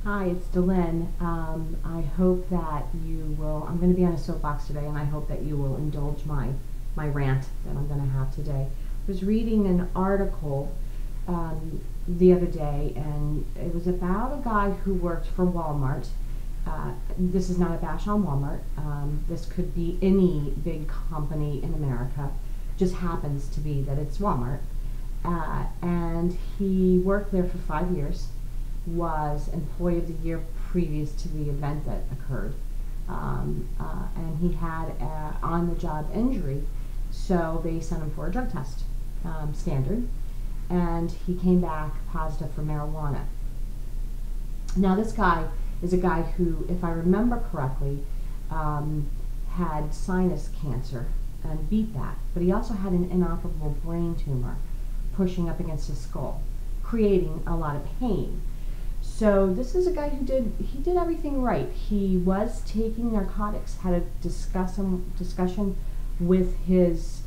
Hi, it's Delynn. I hope that you will. I'm going to be on a soapbox today, and I hope that you will indulge my rant that I'm going to have today. I was reading an article the other day, and it was about a guy who worked for Walmart. This is not a bash on Walmart. This could be any big company in America. Just happens to be that it's Walmart. And he worked there for 5 years, was Employee of the Year previous to the event that occurred. And he had a on-the-job injury, so they sent him for a drug test, standard, and he came back positive for marijuana. Now, this guy is a guy who, if I remember correctly, had sinus cancer and beat that, but he also had an inoperable brain tumor pushing up against his skull, creating a lot of pain. So this is a guy who did everything right. He was taking narcotics, had a discussion with his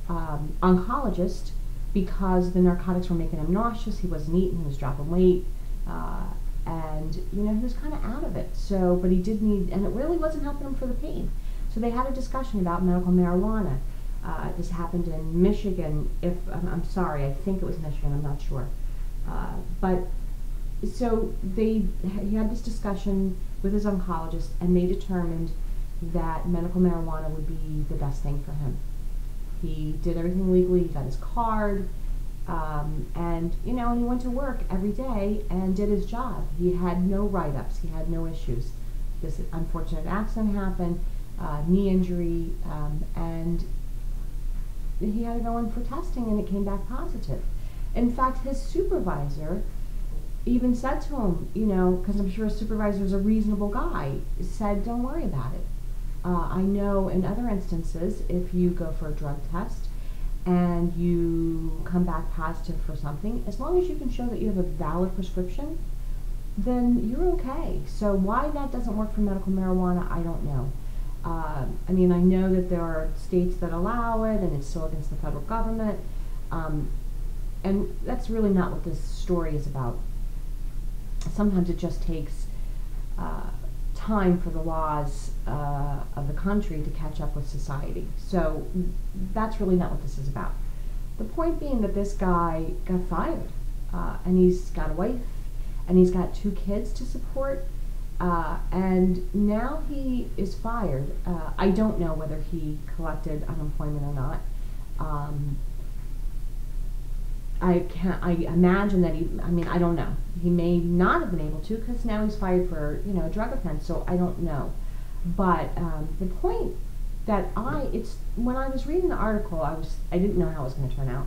oncologist because the narcotics were making him nauseous. He wasn't eating, he was dropping weight, and he was kind of out of it. So, but he did need, and it really wasn't helping him for the pain. So they had a discussion about medical marijuana. This happened in Michigan. If I'm sorry, I think it was Michigan. I'm not sure, but. So he had this discussion with his oncologist, and they determined that medical marijuana would be the best thing for him. He did everything legally. He got his card, and he went to work every day and did his job. He had no write-ups. He had no issues. This unfortunate accident happened, knee injury, and he had to go in for testing, and it came back positive. In fact, his supervisor even said to him, because I'm sure his supervisor is a reasonable guy, said, don't worry about it. I know in other instances, if you go for a drug test and you come back positive for something, as long as you can show that you have a valid prescription, then you're okay. So why that doesn't work for medical marijuana, I don't know. I know that there are states that allow it, and it's still against the federal government, and that's really not what this story is about. Sometimes it just takes time for the laws of the country to catch up with society. So that's really not what this is about. The point being that this guy got fired, and he's got a wife, and he's got 2 kids to support, and now he is fired. I don't know whether he collected unemployment or not. I imagine that I don't know. He may not have been able to, because now he's fired for, a drug offense, so I don't know. But the point that when I was reading the article, I didn't know how it was going to turn out,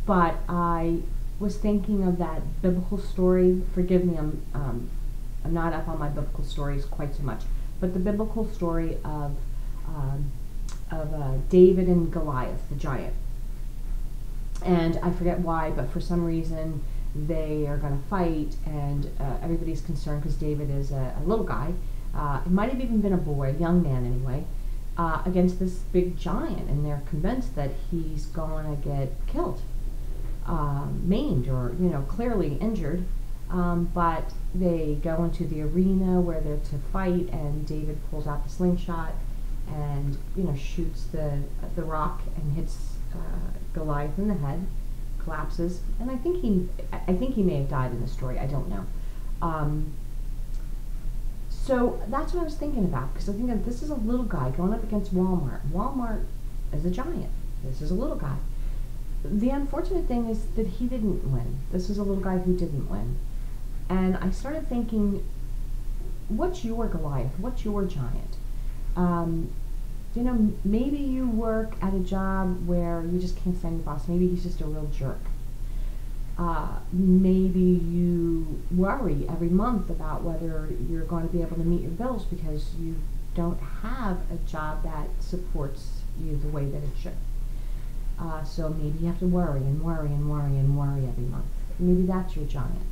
but I was thinking of that biblical story. Forgive me, I'm not up on my biblical stories quite so much, but the biblical story of David and Goliath, the giant. And I forget why, but for some reason they are going to fight, and everybody's concerned because David is a little guy. It might have even been a boy, a young man anyway, against this big giant, and they're convinced that he's going to get killed, maimed, or clearly injured. But they go into the arena where they're to fight, and David pulls out the slingshot and shoots the rock and hits Goliath in the head, collapses, and I think he may have died in the story. I don't know. So that's what I was thinking about, because I think that this is a little guy going up against Walmart. Walmart is a giant. This is a little guy. The unfortunate thing is that he didn't win. This is a little guy who didn't win. And I started thinking, what's your Goliath? What's your giant? Maybe you work at a job where you just can't stand your boss. Maybe he's just a real jerk. Maybe you worry every month about whether you're going to be able to meet your bills because you don't have a job that supports you the way that it should. So maybe you have to worry and worry and worry and worry every month. Maybe that's your giant.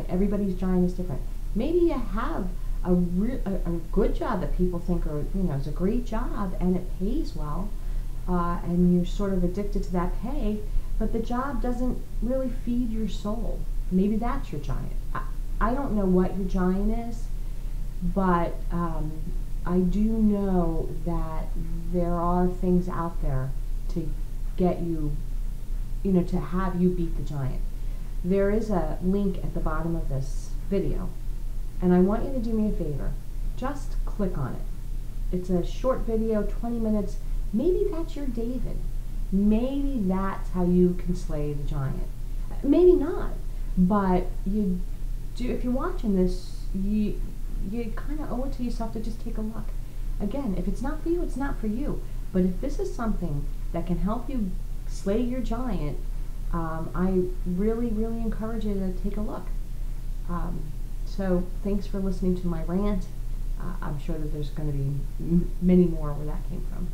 Everybody's giant is different. Maybe you have a good job that people think is a great job, and it pays well, and you're sort of addicted to that pay, but the job doesn't really feed your soul. Maybe that's your giant. I don't know what your giant is, but I do know that there are things out there to get you, to have you beat the giant. There is a link at the bottom of this video, and I want you to do me a favor. Just click on it. It's a short video, 20 minutes. Maybe that's your David. Maybe that's how you can slay the giant. Maybe not, but you do. If you're watching this, you kind of owe it to yourself to just take a look. Again, if it's not for you, it's not for you. But if this is something that can help you slay your giant, I really, really encourage you to take a look. So thanks for listening to my rant. I'm sure that there's going to be many more where that came from.